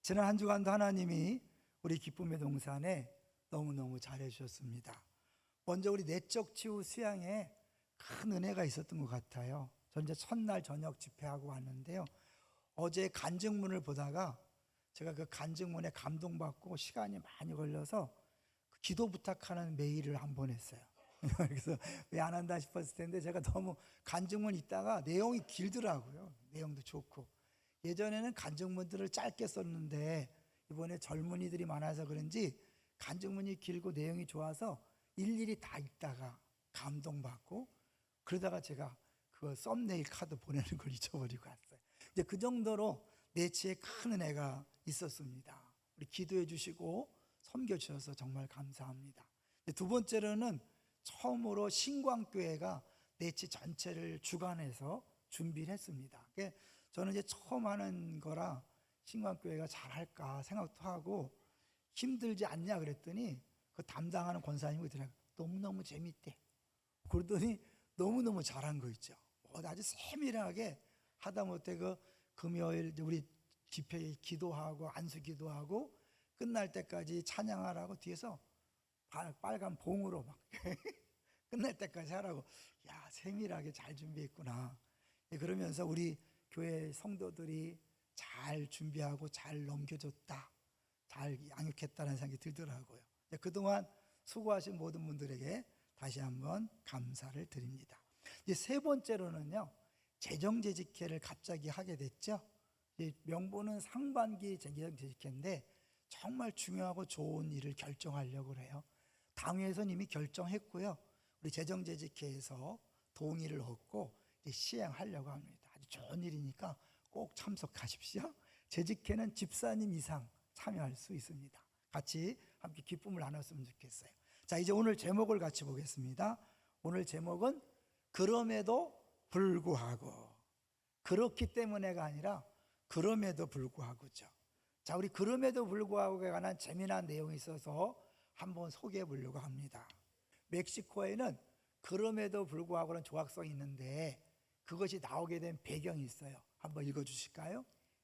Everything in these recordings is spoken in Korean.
지난 한 주간도 하나님이 우리 기쁨의 동산에 너무너무 잘해주셨습니다. 먼저 우리 내적 치유 수양에 큰 은혜가 있었던 것 같아요. 전 이제 첫날 저녁 집회하고 왔는데요, 어제 간증문을 보다가 제가 그 간증문에 감동받고 시간이 많이 걸려서 기도 부탁하는 메일을 한 번 했어요. 그래서 왜 안 한다 싶었을 텐데 제가 너무 간증문 읽다가 내용이 길더라고요. 내용도 좋고. 예전에는 간증문들을 짧게 썼는데 이번에 젊은이들이 많아서 그런지 간증문이 길고 내용이 좋아서 일일이 다 읽다가 감동받고, 그러다가 제가 그 썸네일 카드 보내는 걸 잊어버리고 왔어요. 이제 그 정도로 내치에 큰 은혜가 있었습니다. 우리 기도해 주시고 섬겨 주셔서 정말 감사합니다. 두 번째로는 처음으로 신광교회가 내치 전체를 주관해서 준비를 했습니다. 저는 이제 처음 하는 거라 신광교회가 잘할까 생각도 하고 힘들지 않냐 그랬더니 그 담당하는 권사님이 그러더라고요. 너무너무 재밌대. 그러더니 너무너무 잘한 거 있죠. 아주 세밀하게 하다못해 그 금요일 우리 집회 기도하고 안수 기도하고 끝날 때까지 찬양하라고 뒤에서 빨간 봉으로 막 끝날 때까지 하라고. 야, 세밀하게 잘 준비했구나. 그러면서 우리 교회 성도들이 잘 준비하고 잘 넘겨줬다, 잘 양육했다는 생각이 들더라고요. 그동안 수고하신 모든 분들에게 다시 한번 감사를 드립니다. 이제 세 번째로는요, 재정재직회를 갑자기 하게 됐죠. 명분은 상반기 재정재직회인데 정말 중요하고 좋은 일을 결정하려고 해요. 당회에서는 이미 결정했고요, 우리 재정재직회에서 동의를 얻고 이제 시행하려고 합니다. 아주 좋은 일이니까 꼭 참석하십시오. 재직회는 집사님 이상 참여할 수 있습니다. 같이 함께 기쁨을 나눴으면 좋겠어요. 자, 이제 오늘 제목을 같이 보겠습니다. 오늘 제목은 그럼에도 불구하고. 그렇기 때문에가 아니라 그럼에도 불구하고죠. 자, 우리 그럼에도 불구하고에 관한 재미난 내용이 있어서 한번 소개해 보려고 합니다. 멕시코에는 그럼에도 불구하고는 조각성이 있는데 그것이 나오게 된 배경이 있어요. 한번 읽어 주실까요?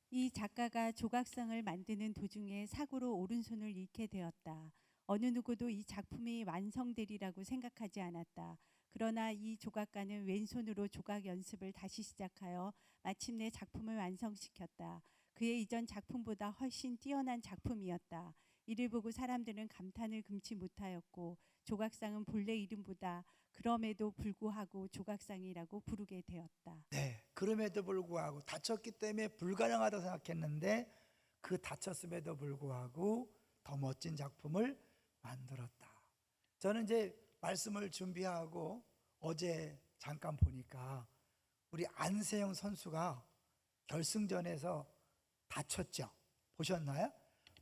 이 작가가 조각상을 만드는 도중에 사고로 오른손을 잃게 되었다. 어느 누구도 이 작품이 완성되리라고 생각하지 않았다. 그러나 이 조각가는 왼손으로 조각 연습을 다시 시작하여 마침내 작품을 완성시켰다. 그의 이전 작품보다 훨씬 뛰어난 작품이었다. 이를 보고 사람들은 감탄을 금치 못하였고 조각상은 본래 이름보다 그럼에도 불구하고 조각상이라고 부르게 되었다. 네, 그럼에도 불구하고 다쳤기 때문에 불가능하다고 생각했는데 그 다쳤음에도 불구하고 더 멋진 작품을 만들었다. 저는 이제 말씀을 준비하고 어제 잠깐 보니까 우리 안세영 선수가 결승전에서 다쳤죠. 보셨나요?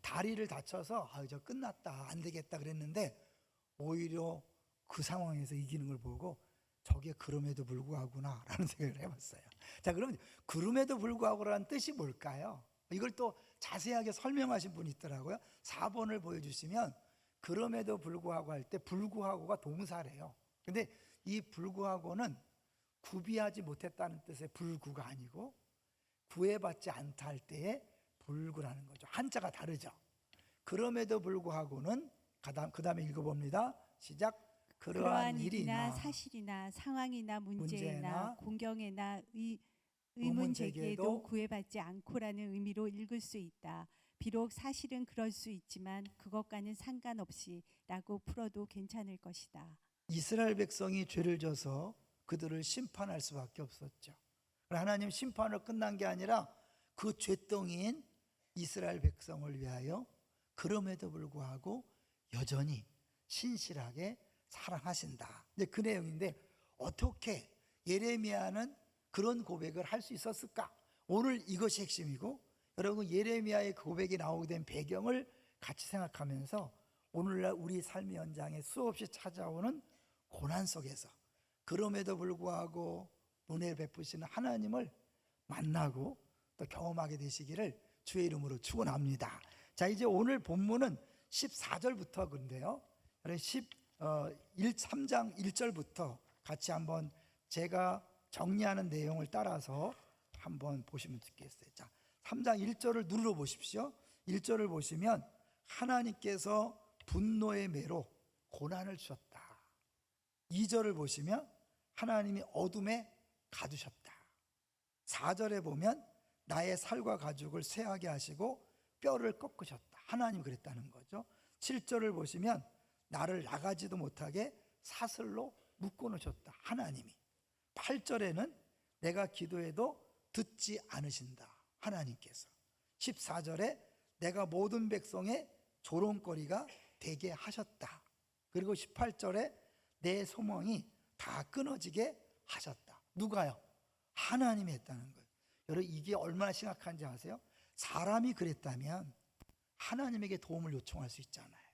다리를 다쳐서 저 끝났다, 안 되겠다 그랬는데 오히려 그 상황에서 이기는 걸 보고 저게 그럼에도 불구하구나 라는 생각을 해봤어요. 자, 그럼 그럼에도 불구하고라는 뜻이 뭘까요? 이걸 또 자세하게 설명하신 분이 있더라고요. 4번을 보여주시면 그럼에도 불구하고 할 때 불구하고가 동사래요. 근데 이 불구하고는 구비하지 못했다는 뜻의 불구가 아니고 구애받지 않다 할 때의 불구라는 거죠. 한자가 다르죠. 그럼에도 불구하고는 그 다음에 읽어봅니다. 시작. 그러한 일이나 사실이나 상황이나 문제나 공경이나 의문 제기에도 구애받지 않고라는 의미로 읽을 수 있다. 비록 사실은 그럴 수 있지만 그것과는 상관없이 라고 풀어도 괜찮을 것이다. 이스라엘 백성이 죄를 져서 그들을 심판할 수밖에 없었죠. 하나님 심판으로 끝난 게 아니라 그 죄덩이인 이스라엘 백성을 위하여 그럼에도 불구하고 여전히 신실하게 사랑하신다. 이제 그 내용인데 어떻게 예레미야는 그런 고백을 할 수 있었을까? 오늘 이것이 핵심이고, 여러분 예레미야의 고백이 나오게 된 배경을 같이 생각하면서 오늘날 우리 삶의 현장에 수없이 찾아오는 고난 속에서 그럼에도 불구하고 은혜를 베푸시는 하나님을 만나고 또 경험하게 되시기를 주의 이름으로 축원합니다. 자, 이제 오늘 본문은 14절부터 그런데요, 3장 1절부터 같이 한번 제가 정리하는 내용을 따라서 한번 보시면 좋겠어요. 자, 3장 1절을 눌러 보십시오. 1절을 보시면 하나님께서 분노의 매로 고난을 주셨다. 2절을 보시면 하나님이 어둠에 가두셨다. 4절에 보면 나의 살과 가죽을 쇠하게 하시고 뼈를 꺾으셨다. 하나님이 그랬다는 거죠. 7절을 보시면 나를 나가지도 못하게 사슬로 묶어놓으셨다. 하나님이. 8절에는 내가 기도해도 듣지 않으신다. 하나님께서. 14절에 내가 모든 백성의 조롱거리가 되게 하셨다. 그리고 18절에 내 소망이 다 끊어지게 하셨다. 누가요? 하나님이 했다는 거예요. 여러분, 이게 얼마나 심각한지 아세요? 사람이 그랬다면 하나님에게 도움을 요청할 수 있잖아요.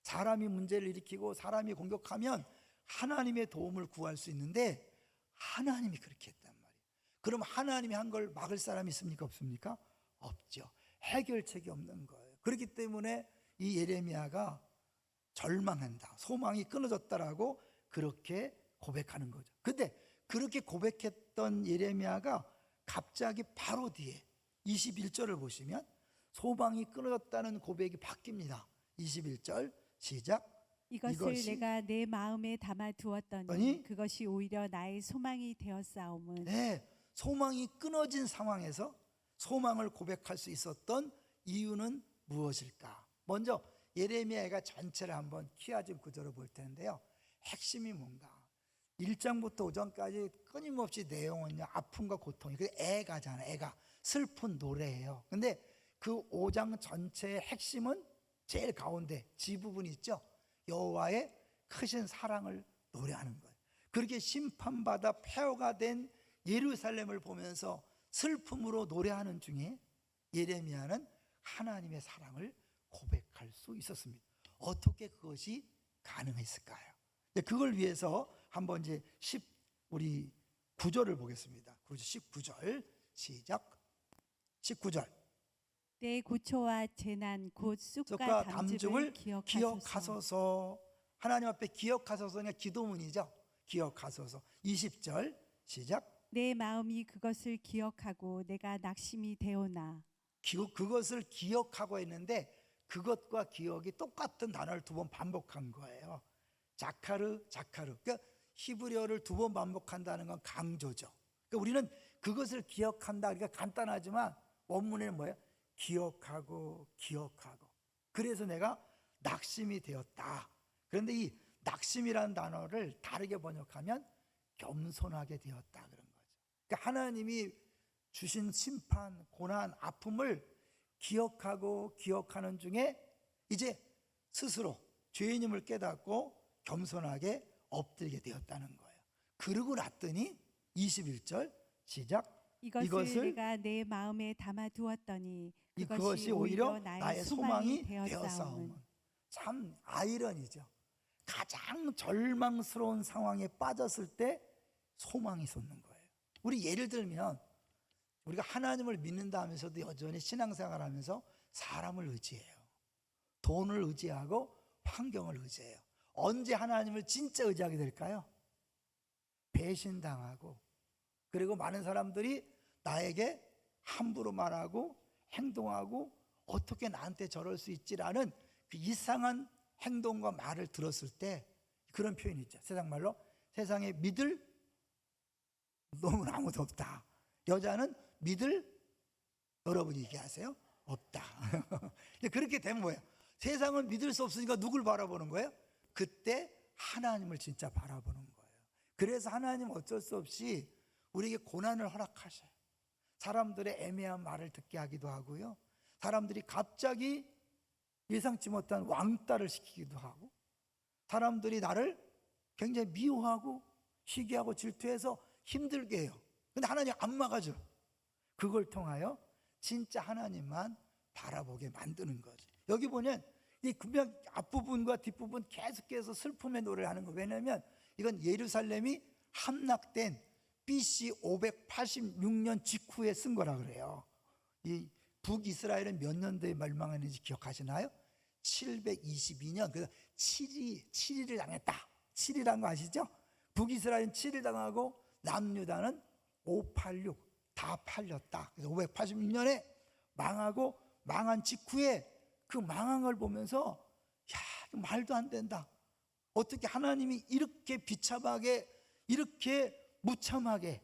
사람이 문제를 일으키고 사람이 공격하면 하나님의 도움을 구할 수 있는데 하나님이 그렇게 했단 말이에요. 그럼 하나님이 한 걸 막을 사람이 있습니까? 없습니까? 없죠. 해결책이 없는 거예요. 그렇기 때문에 이 예레미야가 절망한다, 소망이 끊어졌다라고 그렇게 고백하는 거죠. 근데 그렇게 고백했던 예레미야가 갑자기 바로 뒤에 21절을 보시면 소망이 끊어졌다는 고백이 바뀝니다. 21절 시작. 이것을 내가 내 마음에 담아 두었더니 아니? 그것이 오히려 나의 소망이 되었사오문. 네, 소망이 끊어진 상황에서 소망을 고백할 수 있었던 이유는 무엇일까? 먼저 예레미야가 전체를 한번 키워진 구조로 볼 텐데요. 핵심이 뭔가? 1장부터 5장까지 끊임없이 내용은 아픔과 고통이, 그 애가잖아요. 애가 슬픈 노래예요. 근데 그 5장 전체의 핵심은 제일 가운데 지부분 있죠. 여호와의 크신 사랑을 노래하는 거예요. 그렇게 심판받아 폐허가 된 예루살렘을 보면서 슬픔으로 노래하는 중에 예레미야는 하나님의 사랑을 고백할 수 있었습니다. 어떻게 그것이 가능했을까요? 그걸 위해서 한번 이제 우리 9절을 보겠습니다. 19절 시작. 19절. 내 고초와 재난 곧 쑥과 쑥과 담즙을 담즙을 기억하소서. 기억하소서. 하나님 앞에 기억하소서는 기도문이죠. 기억하소서. 20절 시작. 내 마음이 그것을 기억하고 내가 낙심이 되오나. 그것을 기억하고 했는데 그것과 기억이 똑같은 단어를 두 번 반복한 거예요. 자카르. 그러니까 히브리어를 두 번 반복한다는 건 강조죠. 그러니까 우리는 그것을 기억한다. 그러니까 간단하지만 원문에는 뭐예요? 기억하고. 그래서 내가 낙심이 되었다. 그런데 이 낙심이라는 단어를 다르게 번역하면 겸손하게 되었다 그런 거죠. 그러니까 하나님이 주신 심판, 고난, 아픔을 기억하는 중에 이제 스스로 죄인임을 깨닫고 겸손하게 엎드리게 되었다는 거예요. 그러고 났더니 21절 시작. 이것을 내가 내 마음에 담아 두었더니 그것이 오히려 나의 소망이 되었사오문. 참 아이러니죠. 가장 절망스러운 상황에 빠졌을 때 소망이 솟는 거예요. 우리 예를 들면 우리가 하나님을 믿는다 하면서도 여전히 신앙생활하면서 사람을 의지해요. 돈을 의지하고 환경을 의지해요. 언제 하나님을 진짜 의지하게 될까요? 배신당하고, 그리고 많은 사람들이 나에게 함부로 말하고 행동하고 어떻게 나한테 저럴 수 있지라는 그 이상한 행동과 말을 들었을 때 그런 표현이 있죠. 세상 말로 세상에 믿을 놈은 아무도 없다. 여자는 믿을, 여러분이 얘기하세요? 없다. 그렇게 되면 뭐예요? 세상을 믿을 수 없으니까 누굴 바라보는 거예요? 그때 하나님을 진짜 바라보는 거예요. 그래서 하나님 어쩔 수 없이 우리에게 고난을 허락하셔요. 사람들의 애매한 말을 듣게 하기도 하고요. 사람들이 갑자기 예상치 못한 왕따를 시키기도 하고, 사람들이 나를 굉장히 미워하고 시기하고 질투해서 힘들게 해요. 근데 하나님 안 막아줘. 그걸 통하여 진짜 하나님만 바라보게 만드는 거죠. 여기 보면 이 그냥 앞부분과 뒷부분 계속해서 슬픔의 노래를 하는 거예요. 왜냐하면 이건 예루살렘이 함락된 BC 586년 직후에 쓴 거라 그래요. 이 북이스라엘은 몇 년도에 멸망했는지 기억하시나요? 722년. 그래서 7위를 당했다. 7위라는 거 아시죠? 북이스라엘은 7위 당하고 남유다는 586 다 팔렸다. 그래서 586년에 망하고 망한 직후에 그 망한 걸 보면서 야, 이거 말도 안 된다. 어떻게 하나님이 이렇게 비참하게, 이렇게 무참하게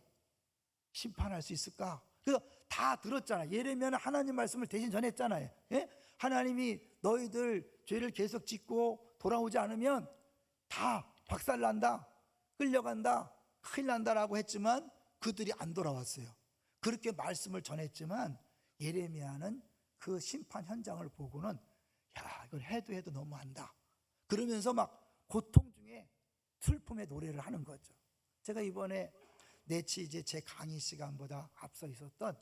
심판할 수 있을까? 그래서 다 들었잖아요. 예레미야는 하나님 말씀을 대신 전했잖아요. 예? 하나님이 너희들 죄를 계속 짓고 돌아오지 않으면 다 박살난다, 끌려간다, 큰일 난다라고 했지만 그들이 안 돌아왔어요. 그렇게 말씀을 전했지만 예레미야는 그 심판 현장을 보고는 야, 이걸 해도 너무한다. 그러면서 막 고통 중에 슬픔의 노래를 하는 거죠. 제가 이번에 내치 이제 제 강의 시간보다 앞서 있었던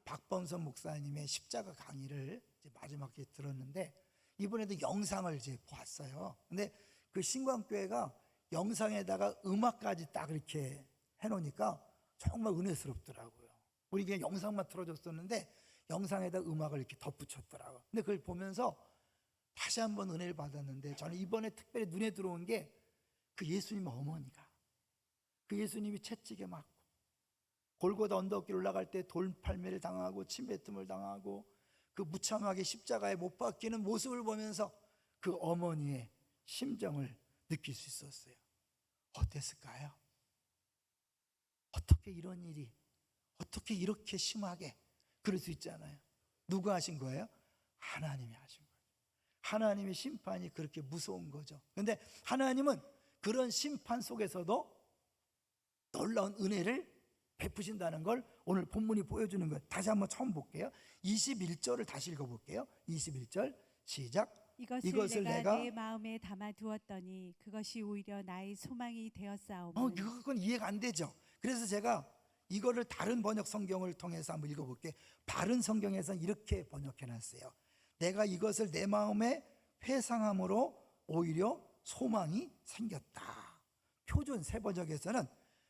박범선 목사님의 십자가 강의를 이제 마지막에 들었는데 이번에도 영상을 이제 보았어요. 근데 그 신광교회가 영상에다가 음악까지 딱 이렇게 해놓으니까 정말 은혜스럽더라고요. 우리 그냥 영상만 틀어줬었는데 영상에다 음악을 이렇게 덧붙였더라고요. 근데 그걸 보면서 다시 한번 은혜를 받았는데 저는 이번에 특별히 눈에 들어온 게 그 예수님 어머니가 그 예수님이 채찍에 맞고 골고다 언덕길 올라갈 때 돌팔매를 당하고 침뱉음을 당하고 그 무참하게 십자가에 못 박히는 모습을 보면서 그 어머니의 심정을 느낄 수 있었어요. 어땠을까요? 어떻게 이런 일이, 어떻게 이렇게 심하게 그럴 수 있잖아요. 누가 하신 거예요? 하나님이 하신 거예요. 하나님의 심판이 그렇게 무서운 거죠. 그런데 하나님은 그런 심판 속에서도 놀라운 은혜를 베푸신다는 걸 오늘 본문이 보여주는 거예요. 다시 한번 처음 볼게요. 21절을 다시 읽어볼게요. 21절 시작. 이것을 내가 내 마음에 담아두었더니 그것이 오히려 나의 소망이 되었사오니. 그건 이해가 안 되죠. 그래서 제가 이거를 다른 번역 성경을 통해서 한번 읽어볼게요. 바른 성경에서는 이렇게 번역해놨어요. 내가 이것을 내 마음에 회상함으로 오히려 소망이 생겼다. 표준 세번역에서는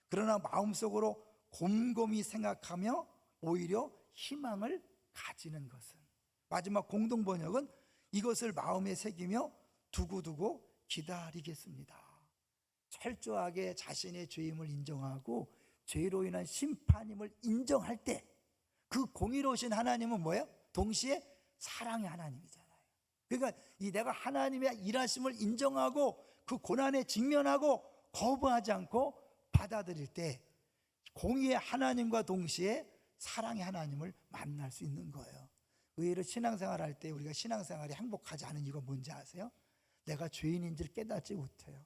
그러나 마음속으로 곰곰이 생각하며 오히려 희망을 가지는 것은. 마지막 공동 번역은 이것을 마음에 새기며 두고두고 기다리겠습니다. 철저하게 자신의 죄임을 인정하고 죄로 인한 심판임을 인정할 때 그 공의로우신 하나님은 뭐예요? 동시에 사랑의 하나님이잖아요. 그러니까 이 내가 하나님의 일하심을 인정하고 그 고난에 직면하고 거부하지 않고 받아들일 때 공의의 하나님과 동시에 사랑의 하나님을 만날 수 있는 거예요. 의외로 신앙생활 할 때 우리가 신앙생활이 행복하지 않은 이유가 뭔지 아세요? 내가 죄인인지를 깨닫지 못해요.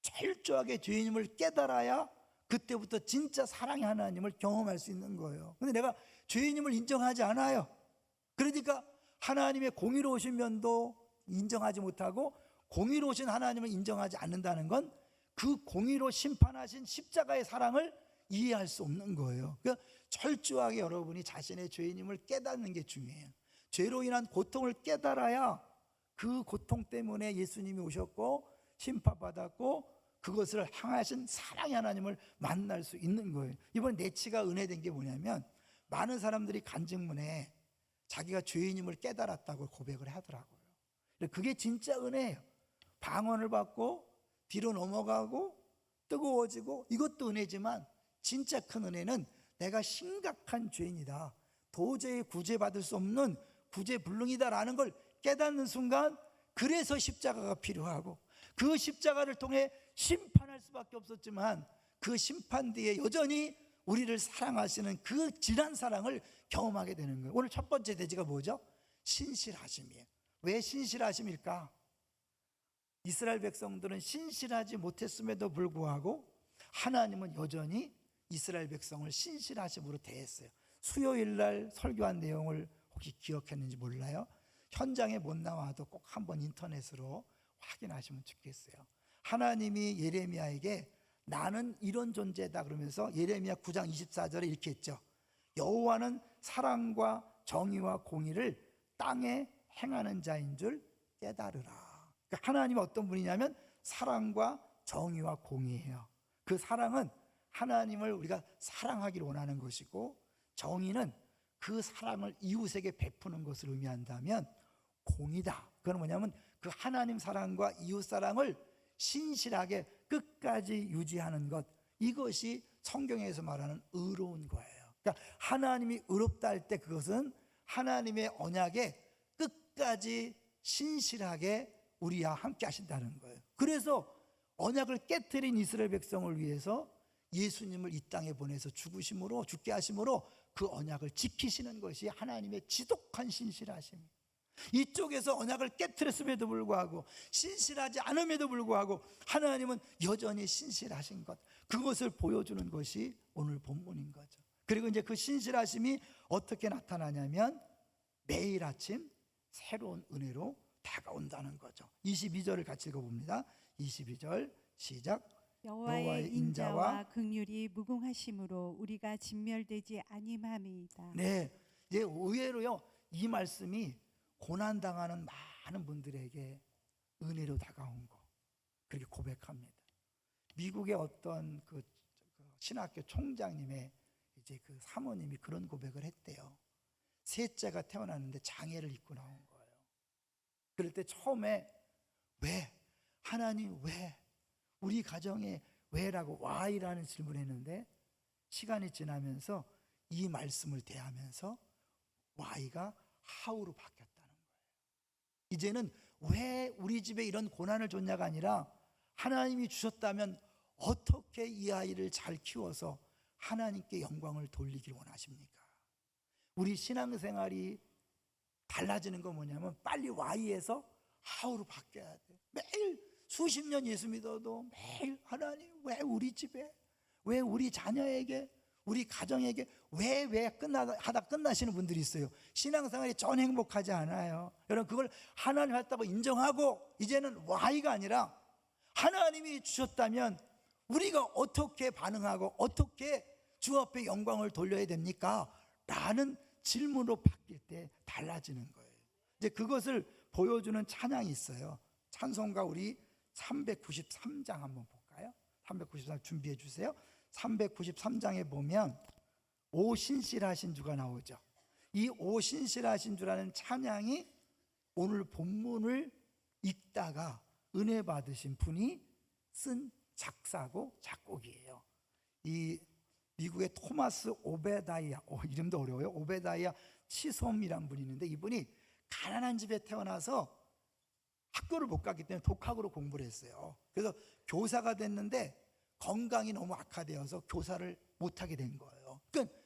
철저하게 죄인임을 깨달아야 그때부터 진짜 사랑의 하나님을 경험할 수 있는 거예요. 근데 내가 죄인임을 인정하지 않아요. 그러니까 하나님의 공의로우신 면도 인정하지 못하고 공의로우신 하나님을 인정하지 않는다는 건 그 공의로 심판하신 십자가의 사랑을 이해할 수 없는 거예요. 그러니까 철저하게 여러분이 자신의 죄인임을 깨닫는 게 중요해요. 죄로 인한 고통을 깨달아야 그 고통 때문에 예수님이 오셨고 심판받았고 그것을 향하신 사랑의 하나님을 만날 수 있는 거예요. 이번 내치가 은혜된 게 뭐냐면 많은 사람들이 간증문에 자기가 죄인임을 깨달았다고 고백을 하더라고요. 그게 진짜 은혜예요. 방언을 받고 뒤로 넘어가고 뜨거워지고 이것도 은혜지만 진짜 큰 은혜는 내가 심각한 죄인이다, 도저히 구제받을 수 없는 구제불능이다라는 걸 깨닫는 순간 그래서 십자가가 필요하고 그 십자가를 통해 심판할 수밖에 없었지만 그 심판 뒤에 여전히 우리를 사랑하시는 그 진한 사랑을 경험하게 되는 거예요. 오늘 첫 번째 대지가 뭐죠? 신실하심이에요. 왜 신실하심일까? 이스라엘 백성들은 신실하지 못했음에도 불구하고 하나님은 여전히 이스라엘 백성을 신실하심으로 대했어요. 수요일 날 설교한 내용을 혹시 기억했는지 몰라요. 현장에 못 나와도 꼭 한번 인터넷으로 확인하시면 좋겠어요. 하나님이 예레미야에게 나는 이런 존재다 그러면서 예레미야 9장 24절에 이렇게 했죠. 여호와는 사랑과 정의와 공의를 땅에 행하는 자인 줄 깨달으라. 그러니까 하나님은 어떤 분이냐면 사랑과 정의와 공의예요. 그 사랑은 하나님을 우리가 사랑하기를 원하는 것이고, 정의는 그 사랑을 이웃에게 베푸는 것을 의미한다면, 공의다, 그건 뭐냐면 그 하나님 사랑과 이웃 사랑을 신실하게 끝까지 유지하는 것, 이것이 성경에서 말하는 의로운 거예요. 그러니까 하나님이 의롭다 할 때 그것은 하나님의 언약에 끝까지 신실하게 우리와 함께 하신다는 거예요. 그래서 언약을 깨뜨린 이스라엘 백성을 위해서 예수님을 이 땅에 보내서 죽게 하심으로 그 언약을 지키시는 것이 하나님의 지독한 신실하심. 이쪽에서 언약을 깨뜨렸음에도 불구하고, 신실하지 않음에도 불구하고 하나님은 여전히 신실하신 것, 그것을 보여주는 것이 오늘 본문인 거죠. 그리고 이제 그 신실하심이 어떻게 나타나냐면 매일 아침 새로운 은혜로 다가온다는 거죠. 22절을 같이 읽어봅니다. 22절 시작. 여호와의 인자와 긍휼이 무궁하심으로 우리가 진멸되지 아니함이다. 네, 이제 의외로요, 이 말씀이 고난당하는 많은 분들에게 은혜로 다가온 거, 그렇게 고백합니다. 미국의 어떤 그 신학교 총장님의 이제 그 사모님이 그런 고백을 했대요. 셋째가 태어났는데 장애를 입고 나온 거예요. 그럴 때 처음에 왜? 하나님 왜? 우리 가정에 왜라고 why라는 질문을 했는데, 시간이 지나면서 이 말씀을 대하면서 why가 how로 바뀌었다는 거예요. 이제는 왜 우리 집에 이런 고난을 줬냐가 아니라, 하나님이 주셨다면 어떻게 이 아이를 잘 키워서 하나님께 영광을 돌리길 원하십니까? 우리 신앙생활이 달라지는 건 뭐냐면 빨리 why에서 how로 바뀌어야 돼. 매일 수십 년 예수 믿어도 매일 하나님 왜 우리 집에, 왜 우리 자녀에게, 우리 가정에게 왜 하다 끝나시는 분들이 있어요. 신앙생활이 전 행복하지 않아요. 여러분, 그걸 하나님 했다고 인정하고 이제는 why가 아니라 하나님이 주셨다면 우리가 어떻게 반응하고 어떻게 주 앞에 영광을 돌려야 됩니까? 라는 질문으로 바뀔 때 달라지는 거예요. 이제 그것을 보여주는 찬양이 있어요. 찬송가 우리 393장 한번 볼까요? 393 준비해 주세요. 393장에 보면 오 신실하신 주가 나오죠. 이 오 신실하신 주라는 찬양이 오늘 본문을 읽다가 은혜 받으신 분이 쓴 작사고 작곡이에요. 이 미국의 토마스 오베다이아, 이름도 어려워요. 오베다이아 치솜이란 분이 있는데, 이분이 가난한 집에 태어나서 학교를 못 갔기 때문에 독학으로 공부를 했어요. 그래서 교사가 됐는데 건강이 너무 악화되어서 교사를 못하게 된 거예요. 그러니까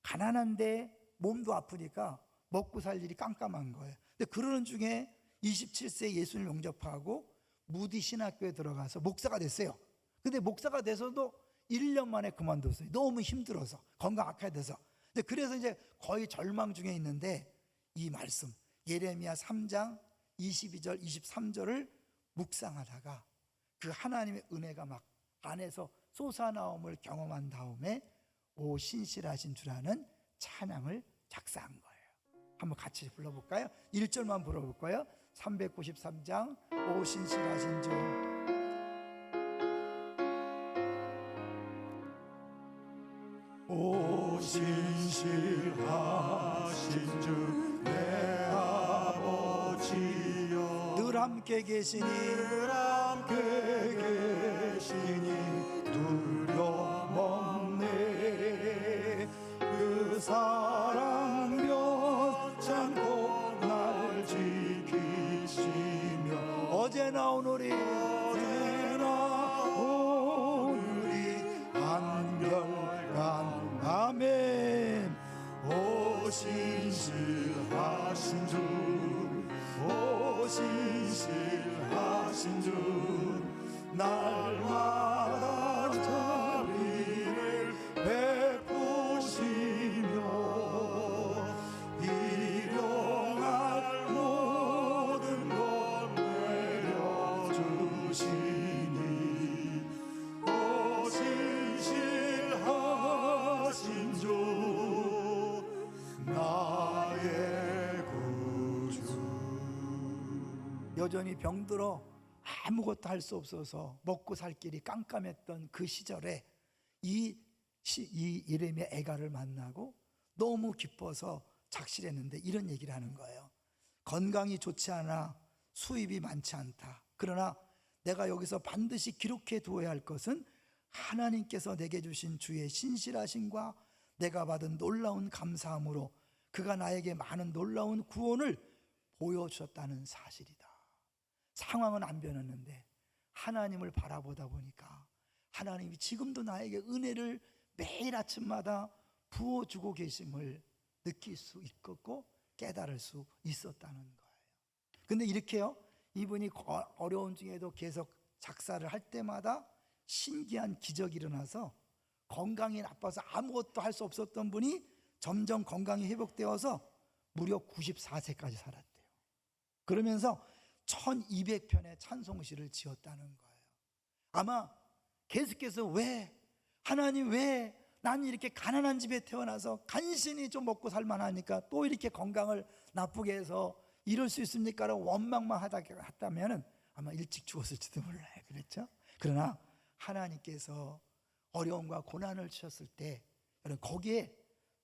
가난한데 몸도 아프니까 먹고 살 일이 깜깜한 거예요. 근데 그러는 중에 27세에 예수님을 영접하고 무디 신학교에 들어가서 목사가 됐어요. 근데 목사가 돼서도 1년 만에 그만뒀어요. 너무 힘들어서, 건강 악화돼서. 그래서 이제 거의 절망 중에 있는데 이 말씀 예레미야 3장 22절 23절을 묵상하다가 그 하나님의 은혜가 막 안에서 솟아나옴을 경험한 다음에 오 신실하신 주라는 찬양을 작사한 거예요. 한번 같이 불러볼까요? 1절만 불러볼까요? 393장 오 신실하신 주. 오 신실하신 주 내 아버지여, 늘 함께 계시니 늘 함께 계시니 두려움 없네. 그 사랑 변찮고 날 지키시며 어제나 오늘이 언제나 오늘이 한결같. 아멘. 오 신실하신 주, 오 신실하신 주, 날마다 자비를 베푸시며 일용할 모든 것 내려주시니 오 신실하신 주 나의 구주. 여전히 병들어 아무것도 할 수 없어서 먹고 살 길이 깜깜했던 그 시절에 이 예레미야 애가를 만나고 너무 기뻐서 작실했는데 이런 얘기를 하는 거예요. 건강이 좋지 않아 수입이 많지 않다. 그러나 내가 여기서 반드시 기록해 두어야 할 것은 하나님께서 내게 주신 주의 신실하심과 내가 받은 놀라운 감사함으로 그가 나에게 많은 놀라운 구원을 보여주셨다는 사실이다. 상황은 안 변했는데 하나님을 바라보다 보니까 하나님이 지금도 나에게 은혜를 매일 아침마다 부어주고 계심을 느낄 수 있었고 깨달을 수 있었다는 거예요. 근데 이렇게요, 이분이 어려운 중에도 계속 작사를 할 때마다 신기한 기적이 일어나서 건강이 나빠서 아무것도 할 수 없었던 분이 점점 건강이 회복되어서 무려 94세까지 살았대요. 그러면서 1200편의 찬송시를 지었다는 거예요. 아마 계속해서 왜 하나님 왜 난 이렇게 가난한 집에 태어나서 간신히 좀 먹고 살만하니까 또 이렇게 건강을 나쁘게 해서 이럴 수 있습니까? 라고 원망만 했다면 아마 일찍 죽었을지도 몰라요. 그렇죠? 그러나 하나님께서 어려움과 고난을 주셨을 때 여러분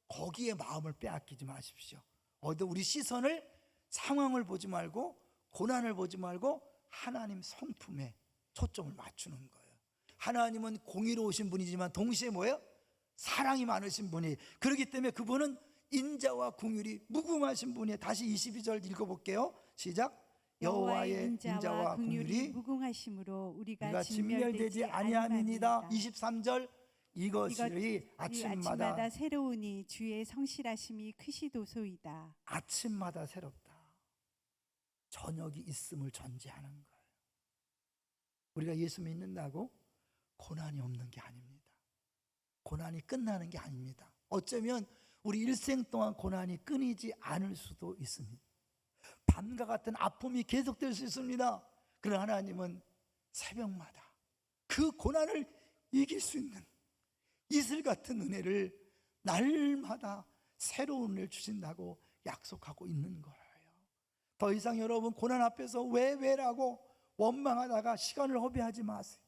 거기에 마음을 빼앗기지 마십시오. 우리 시선을 상황을 보지 말고 고난을 보지 말고 하나님 성품에 초점을 맞추는 거예요. 하나님은 공의로우신 분이지만 동시에 뭐예요? 사랑이 많으신 분이, 그렇기 때문에 그분은 인자와 긍휼이 무궁하신 분이에요. 다시 22절 읽어볼게요. 시작. 여호와의 인자와 긍휼이 무궁하심으로 우리가 진멸되지 아니함이니이다. 23절 이것이 아침마다 새로우니 주의 성실하심이 크시도소이다. 아침마다 새롭다. 저녁이 있음을 전제하는 거예요. 우리가 예수 믿는다고 고난이 없는 게 아닙니다. 고난이 끝나는 게 아닙니다. 어쩌면 우리 일생 동안 고난이 끊이지 않을 수도 있습니다. 밤과 같은 아픔이 계속될 수 있습니다. 그러나 하나님은 새벽마다 그 고난을 이길 수 있는 이슬 같은 은혜를 날마다 새로운 은혜를 주신다고 약속하고 있는 거예요. 더 이상 여러분 고난 앞에서 왜라고 원망하다가 시간을 허비하지 마세요.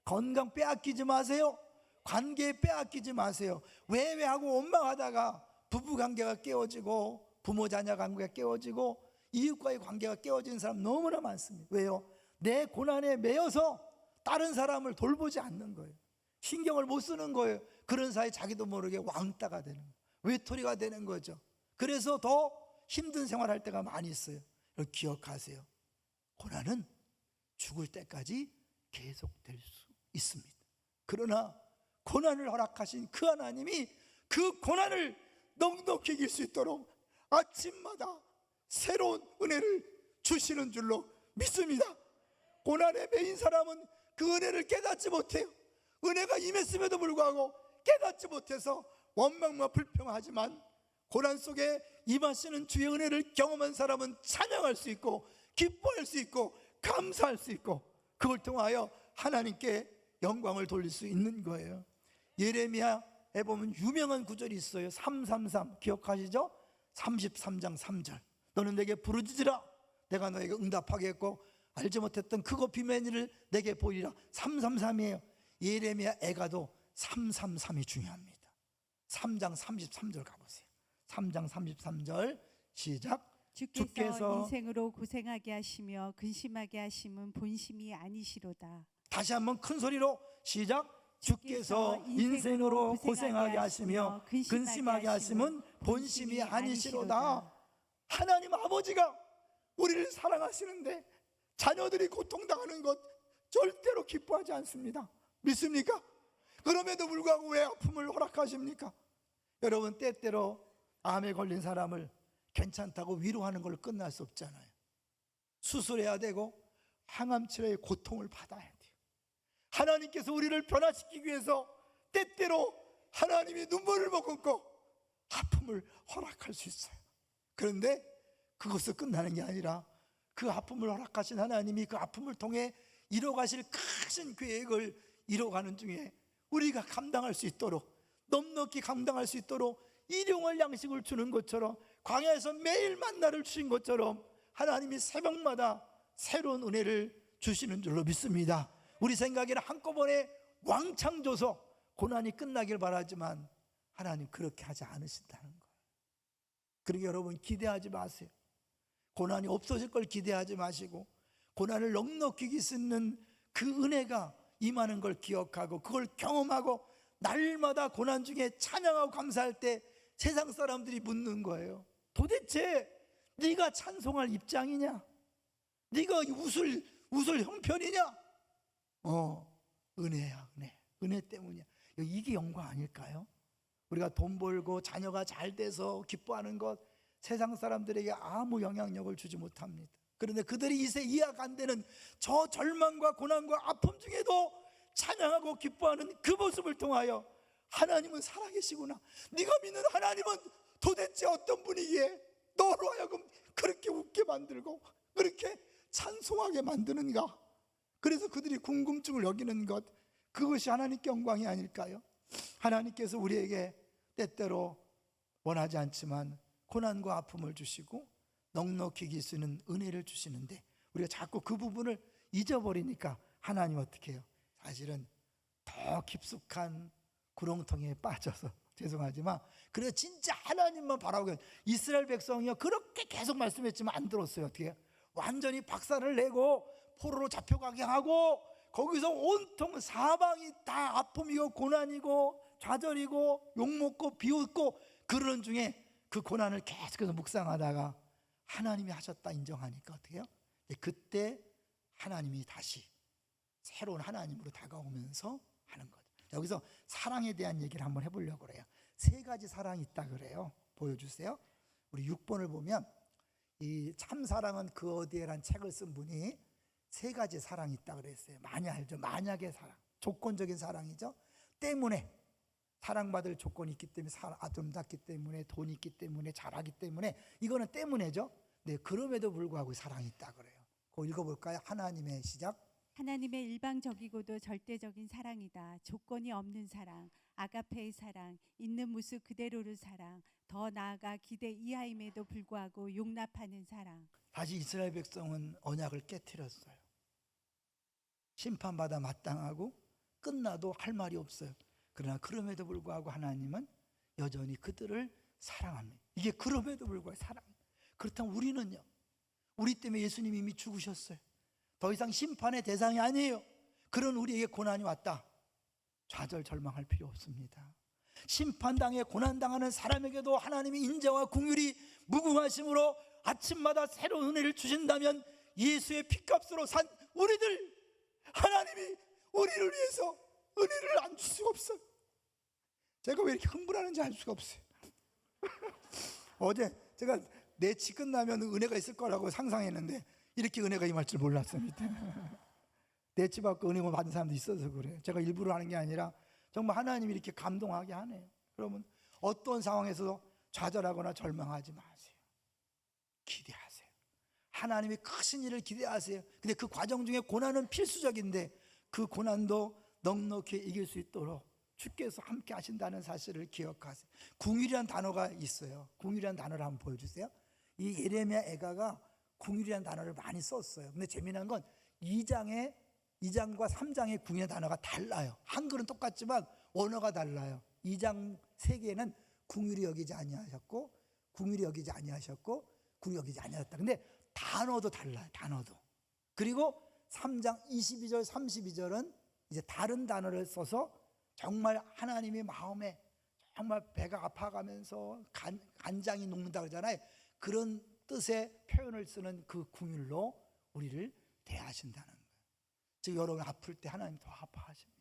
건강 빼앗기지 마세요. 관계 빼앗기지 마세요. 왜 하고 원망하다가 부부관계가 깨어지고 부모 자녀 관계가 깨어지고 이웃과의 관계가 깨어지는 사람 너무나 많습니다. 왜요? 내 고난에 매여서 다른 사람을 돌보지 않는 거예요. 신경을 못 쓰는 거예요. 그런 사이 자기도 모르게 왕따가 되는 거예요. 외톨이가 되는 거죠. 그래서 더 힘든 생활할 때가 많이 있어요. 기억하세요. 고난은 죽을 때까지 계속될 수 있습니다. 그러나 고난을 허락하신 그 하나님이 그 고난을 넉넉히 이길 수 있도록 아침마다 새로운 은혜를 주시는 줄로 믿습니다. 고난에 매인 사람은 그 은혜를 깨닫지 못해요. 은혜가 임했음에도 불구하고 깨닫지 못해서 원망과 불평하지만 고난 속에 임하시는 주의 은혜를 경험한 사람은 찬양할 수 있고 기뻐할 수 있고 감사할 수 있고 그걸 통하여 하나님께 영광을 돌릴 수 있는 거예요. 예레미야에 보면 유명한 구절이 있어요. 333 기억하시죠? 33장 3절 너는 내게 부르짖으라 내가 너에게 응답하겠고 알지 못했던 크고 비밀한 일을 내게 보이리라. 333이에요. 예레미야 애가도 333이 중요합니다. 3장 33절 가보세요. 3장 33절 시작. 주께서 인생으로 고생하게 하시며 근심하게 하심은 본심이 아니시로다. 다시 한번 큰 소리로 시작. 주께서 인생으로 고생하게 하시며 근심하게 하심은 본심이 아니시로다. 하나님 아버지가 우리를 사랑하시는데 자녀들이 고통당하는 것 절대로 기뻐하지 않습니다. 믿습니까? 그럼에도 불구하고 왜 아픔을 허락하십니까? 여러분 때때로 암에 걸린 사람을 괜찮다고 위로하는 걸로 끝날 수 없잖아요. 수술해야 되고 항암 치료의 고통을 받아야 돼요. 하나님께서 우리를 변화시키기 위해서 때때로 하나님이 눈물을 머금고 아픔을 허락할 수 있어요. 그런데 그것을 끝나는 게 아니라 그 아픔을 허락하신 하나님이 그 아픔을 통해 이뤄가실 큰 계획을 이뤄가는 중에 우리가 감당할 수 있도록 넉넉히 감당할 수 있도록 일용할 양식을 주는 것처럼 광야에서 매일 만나를 주신 것처럼 하나님이 새벽마다 새로운 은혜를 주시는 줄로 믿습니다. 우리 생각에는 한꺼번에 왕창 줘서 고난이 끝나길 바라지만 하나님 그렇게 하지 않으신다는 거예요. 그러니까 여러분 기대하지 마세요. 고난이 없어질 걸 기대하지 마시고 고난을 넉넉히 이길 수 있는 그 은혜가 임하는 걸 기억하고 그걸 경험하고 날마다 고난 중에 찬양하고 감사할 때 세상 사람들이 묻는 거예요. 도대체 네가 찬송할 입장이냐? 네가 웃을 형편이냐? 은혜야, 은혜. 은혜 때문이야. 이게 영광 아닐까요? 우리가 돈 벌고 자녀가 잘 돼서 기뻐하는 것, 세상 사람들에게 아무 영향력을 주지 못합니다. 그런데 그들이 이해가 안 되는 저 절망과 고난과 아픔 중에도 찬양하고 기뻐하는 그 모습을 통하여 하나님은 살아계시구나, 네가 믿는 하나님은 도대체 어떤 분이기에 너로 하여금 그렇게 웃게 만들고 그렇게 찬송하게 만드는가? 그래서 그들이 궁금증을 여기는 것, 그것이 하나님께 영광이 아닐까요? 하나님께서 우리에게 때때로 원하지 않지만 고난과 아픔을 주시고 넉넉히 이길 수 있는 은혜를 주시는데, 우리가 자꾸 그 부분을 잊어버리니까 하나님 어떻게 해요? 사실은 더 깊숙한 구렁텅이에 빠져서 죄송하지만, 그래서 진짜 하나님만 바라보고, 이스라엘 백성이요 그렇게 계속 말씀했지만 안 들었어요. 어떻게 해요? 완전히 박살을 내고 포로로 잡혀가게 하고, 거기서 온통 사방이 다 아픔이고 고난이고 좌절이고 욕먹고 비웃고 그러는 중에 그 고난을 계속해서 묵상하다가 하나님이 하셨다 인정하니까 어떻게 해요? 그때 하나님이 다시 새로운 하나님으로 다가오면서 하는 거죠. 여기서 사랑에 대한 얘기를 한번 해보려고 그래요. 세 가지 사랑이 있다 그래요. 보여주세요. 우리 6번을 보면 이 참사랑은 그 어디에란 책을 쓴 분이 세 가지 사랑이 있다 그랬어요. 많이 알죠? 만약의 사랑, 조건적인 사랑이죠. 때문에, 사랑받을 조건이 있기 때문에, 아름답기 때문에, 돈이 있기 때문에, 잘하기 때문에, 이거는 때문에죠. 네, 그럼에도 불구하고 사랑이 있다 그래요. 그거 읽어볼까요? 하나님의 시작. 하나님의 일방적이고도 절대적인 사랑이다. 조건이 없는 사랑, 아가페의 사랑, 있는 모습 그대로의 사랑, 더 나아가 기대 이하임에도 불구하고 용납하는 사랑. 다시 이스라엘 백성은 언약을 깨트렸어요. 심판받아 마땅하고 끝나도 할 말이 없어요. 그러나 그럼에도 불구하고 하나님은 여전히 그들을 사랑합니다. 이게 그럼에도 불구하고 사랑입니다. 그렇다면 우리는요, 우리 때문에 예수님이 이미 죽으셨어요. 더 이상 심판의 대상이 아니에요. 그런 우리에게 고난이 왔다, 좌절 절망할 필요 없습니다. 심판당해 고난당하는 사람에게도 하나님의 인자와 긍휼이 무궁하심으로 아침마다 새로운 은혜를 주신다면, 예수의 피값으로 산 우리들, 하나님이 우리를 위해서 은혜를 안 줄 수가 없어요. 제가 왜 이렇게 흥분하는지 알 수가 없어요. 어제 제가 내치 끝나면 은혜가 있을 거라고 상상했는데 이렇게 은혜가 임할 줄 몰랐습니다. 내치 받고 은혜 받은 사람도 있어서 그래요. 제가 일부러 하는 게 아니라 정말 하나님이 이렇게 감동하게 하네요. 그러면 어떤 상황에서도 좌절하거나 절망하지 마세요. 기대하세요. 하나님이 크신 일을 기대하세요. 근데 그 과정 중에 고난은 필수적인데 그 고난도 넉넉히 이길 수 있도록 주께서 함께 하신다는 사실을 기억하세요. 궁율이라는 단어가 있어요. 궁율이라는 단어를 한번 보여주세요. 이 예레미야 애가가 궁율이라는 단어를 많이 썼어요. 근데 재미난 건 2장과 3장의 궁율의 단어가 달라요. 한글은 똑같지만 언어가 달라요. 2장 3개는 궁율이 여기지 아니하셨고, 궁율이 여기지 아니하셨고, 궁율이 여기지 아니하셨다. 근데 단어도 달라요. 단어도. 그리고 3장 22절 32절은 이제 다른 단어를 써서 정말 하나님의 마음에 정말 배가 아파가면서 간장이 녹는다 그러잖아요. 그런 뜻의 표현을 쓰는 그 궁율로 우리를 대하신다는 거예요. 즉 여러분 아플 때 하나님 더 아파하십니다.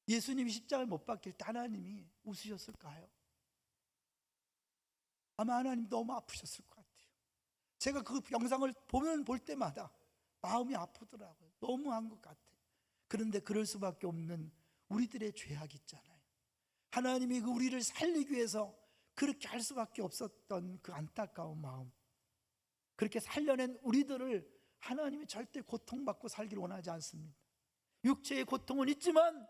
예수님이 십자가를 못 박힐 때 하나님이 웃으셨을까요? 아마 하나님 너무 아프셨을 것 같아요. 제가 그 영상을 볼 때마다 마음이 아프더라고요. 너무한 것 같아요. 그런데 그럴 수밖에 없는 우리들의 죄악이 있잖아요. 하나님이 그 우리를 살리기 위해서 그렇게 할 수밖에 없었던 그 안타까운 마음, 그렇게 살려낸 우리들을 하나님이 절대 고통받고 살기를 원하지 않습니다. 육체의 고통은 있지만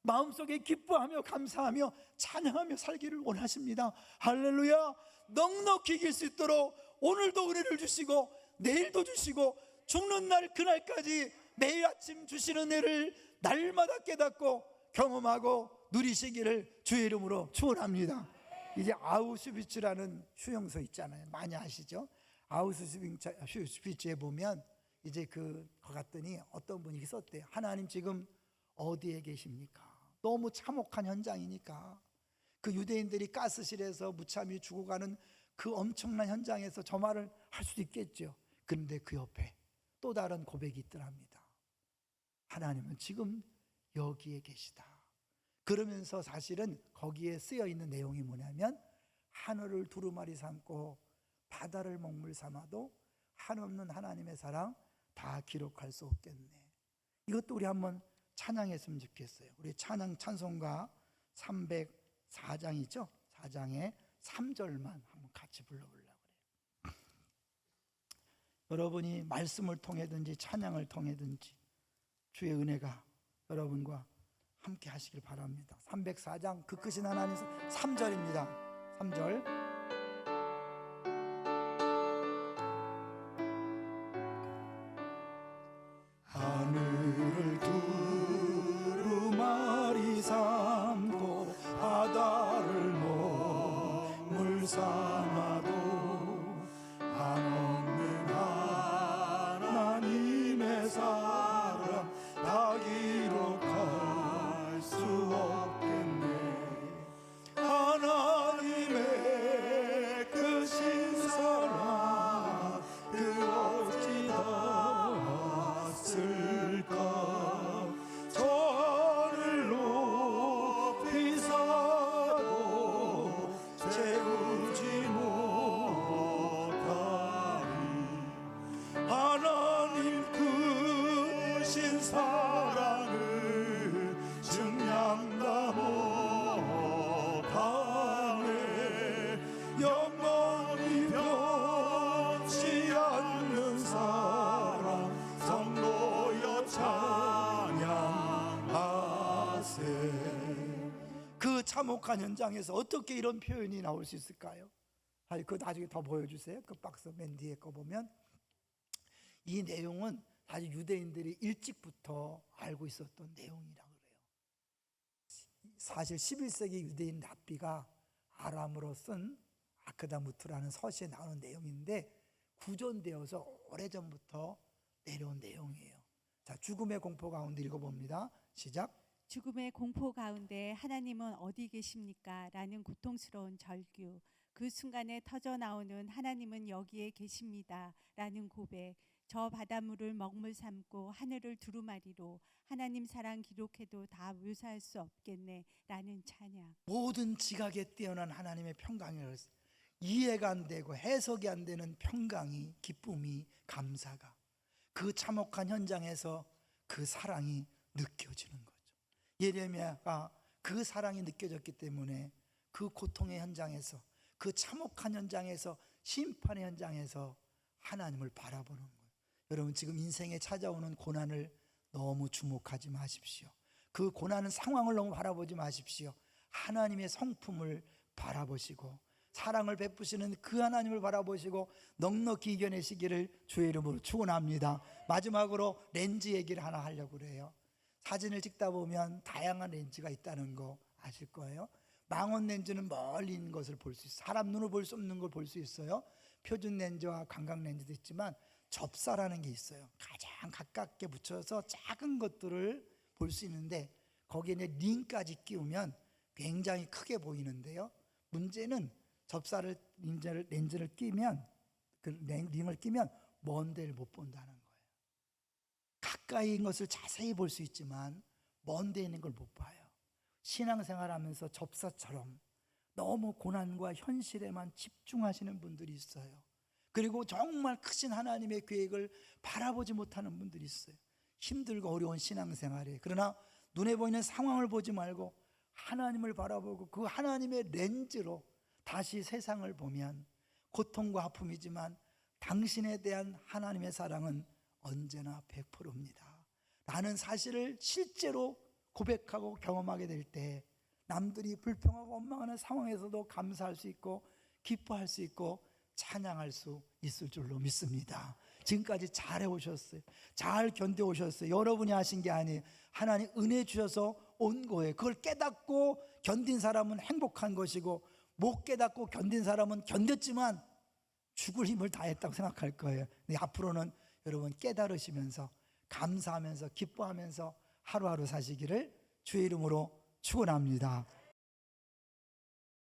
마음속에 기뻐하며 감사하며 찬양하며 살기를 원하십니다. 할렐루야. 넉넉히 이길 수 있도록 오늘도 은혜를 주시고 내일도 주시고 죽는 날 그날까지 매일 아침 주시는 은혜를 날마다 깨닫고 경험하고 누리시기를 주의 이름으로 축원합니다. 이제 아우슈비츠라는 휴영소 있잖아요. 많이 아시죠? 아우슈비츠에 보면 이제 거 갔더니 어떤 분이 썼대요. 하나님 지금 어디에 계십니까? 너무 참혹한 현장이니까 그 유대인들이 가스실에서 무참히 죽어가는 그 엄청난 현장에서 저 말을 할 수도 있겠죠. 그런데 그 옆에 또 다른 고백이 있더랍니다. 하나님은 지금 여기에 계시다. 그러면서 사실은 거기에 쓰여 있는 내용이 뭐냐면, 하늘을 두루마리 삼고 바다를 먹물 삼아도 한없는 하나님의 사랑 다 기록할 수 없겠네. 이것도 우리 한번 찬양했으면 좋겠어요. 우리 찬송가 304장이죠. 4장의 3절만 한번 같이 불러보려고 그래요. 여러분이 말씀을 통해든지 찬양을 통해든지 주의 은혜가 여러분과 함께 하시길 바랍니다. 304장 그 크신 하나님 3절입니다. 3절. 하늘을 두루마리 삼고 바다를 먹물 삼아도 한없는 하나님의 사랑 다 기록할 수 없겠네. 하나님의 크신 사랑 그 어찌 닿았을까. 저 하늘 높이 사도 채우지 못하리. 하나님 크신 사랑을 증량다 못하네. 영원히 변치 않는 사랑 성도여 찬양하세. 그 참혹한 현장에서 어떻게 이런 표현이 나올 수 있을까요? 아니, 그거 나중에 더 보여주세요. 그 박스 맨 뒤에 거 보면 이 내용은 사실 유대인들이 일찍부터 알고 있었던 내용이라고 그래요. 사실 11세기 유대인 랍비가 아람어로 쓴 아크다무트라는 서시에 나오는 내용인데 구전되어서 오래전부터 내려온 내용이에요. 자, 죽음의 공포 가운데 읽어봅니다. 시작. 죽음의 공포 가운데 하나님은 어디 계십니까? 라는 고통스러운 절규. 그 순간에 터져 나오는 하나님은 여기에 계십니다. 라는 고백. 저 바닷물을 먹물 삼고 하늘을 두루마리로 하나님 사랑 기록해도 다 묘사할 수 없겠네. 라는 찬양. 모든 지각에 뛰어난 하나님의 평강을 이해가 안 되고 해석이 안 되는 평강이, 기쁨이, 감사가 그 참혹한 현장에서 그 사랑이 느껴지는 거죠. 예레미야가 그 사랑이 느껴졌기 때문에 그 고통의 현장에서, 그 참혹한 현장에서, 심판의 현장에서 하나님을 바라보는 거예요. 여러분, 지금 인생에 찾아오는 고난을 너무 주목하지 마십시오. 그 고난은 상황을 너무 바라보지 마십시오. 하나님의 성품을 바라보시고 사랑을 베푸시는 그 하나님을 바라보시고 넉넉히 이겨내시기를 주의 이름으로 축원합니다. 마지막으로 렌즈 얘기를 하나 하려고 그래요. 사진을 찍다 보면 다양한 렌즈가 있다는 거 아실 거예요. 망원 렌즈는 멀리 있는 것을 볼 수 있어요. 사람 눈으로 볼 수 없는 걸 볼 수 있어요. 표준 렌즈와 광각 렌즈도 있지만 접사라는 게 있어요. 가장 가깝게 붙여서 작은 것들을 볼 수 있는데 거기에 링까지 끼우면 굉장히 크게 보이는데요. 문제는 접사를 렌즈를 끼면, 그 링을 끼면 먼 데를 못 본다는 거예요. 가까이 있는 것을 자세히 볼 수 있지만 먼 데 있는 걸 못 봐요. 신앙생활하면서 접사처럼 너무 고난과 현실에만 집중하시는 분들이 있어요. 그리고 정말 크신 하나님의 계획을 바라보지 못하는 분들이 있어요. 힘들고 어려운 신앙생활에. 그러나 눈에 보이는 상황을 보지 말고 하나님을 바라보고 그 하나님의 렌즈로 다시 세상을 보면 고통과 아픔이지만 당신에 대한 하나님의 사랑은 언제나 100%입니다. 라는 사실을 실제로 고백하고 경험하게 될 때 남들이 불평하고 원망하는 상황에서도 감사할 수 있고 기뻐할 수 있고 찬양할 수 있을 줄로 믿습니다. 지금까지 잘 해오셨어요. 잘 견뎌오셨어요. 여러분이 하신 게 아니에요. 하나님 은혜 주셔서 온 거예요. 그걸 깨닫고 견딘 사람은 행복한 것이고 못 깨닫고 견딘 사람은 견뎠지만 죽을 힘을 다했다고 생각할 거예요. 근데 앞으로는 여러분 깨달으시면서 감사하면서 기뻐하면서 하루하루 사시기를 주의 이름으로 축원합니다.